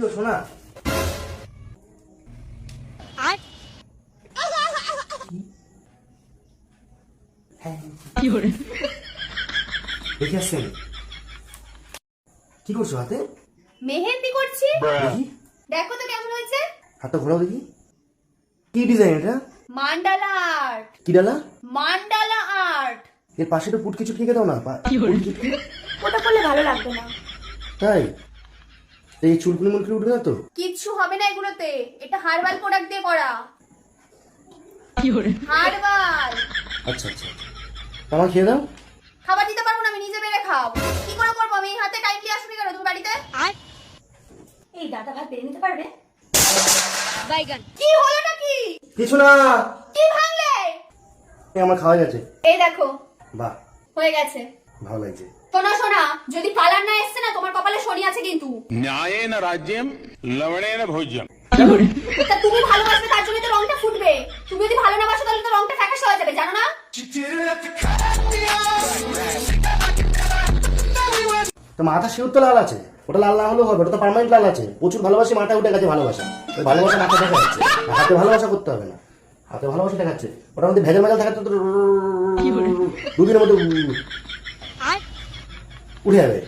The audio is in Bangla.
তো শোনা। দেখে আসছেন কি করছো হাতে? মেহেন্দি করছি। দেখি দেখো তো কেমন হয়েছে। হাতটা ঘোরাও দেখি। কি ডিজাইন এটা? মান্ডালা আর্ট। কি ডালা? মান্ডালা আর্ট। এর পাশে তো পুটকি চুটকি দাও না। পুটকি? ওটা করলে ভালো লাগবে না। তাই এই চুলকুনি মুলকুনি উঠবে না তো? কিচ্ছু হবে না এগুলোতে, এটা হার্বাল প্রোডাক্ট দিয়ে করা। হার্বাল। আচ্ছা আচ্ছা আমার খেয়ে দাও। খাবার দিতে পারবো না, আমি নিজে বেড়ে খাও। কি করে করবো আমি? এই হাতে টাইমলি আসবে কেন তুমি বাড়িতে? এই ডাটা ভাত বেড়ে নিতে পারবে? বাইগান। কি হলোটা কি? কিছু না। কি ভাঙলে? এই আমার খাওয়া গেছে। এই দেখো। বাহ হয়ে গেছে। ভালো লাগছে। শোনা শোনা, যদি কালার না এসছে না, তোমার কপালে শনি আছে কিন্তু। ন্যায়েন রাজ্যম লবণেন ভোজ্যম। তা তুমি ভালোবাসবে তার জন্য তো রংটা ফুটবে। তুমি যদি ভালো না বাসো তাহলে তো রংটা ফ্যাকাশে হয়ে যাবে, জানো না? তো মাথা শিউর তো লাল আছে, ওটা লাল না হলেও হবে, ওটা তো পার্মানেন্ট লাল আছে। প্রচুর ভালোবাসি, মাথা উঠে গেছে ভালোবাসা। ওই ভালোবাসা মাথা দেখা যাচ্ছে, হাতে ভালোবাসা করতে হবে না, হাতে ভালোবাসা দেখাচ্ছে। ওটার মধ্যে ভেজাল ভেজাল থাকাতে তো দুদিনের মধ্যে উঠে যাবে।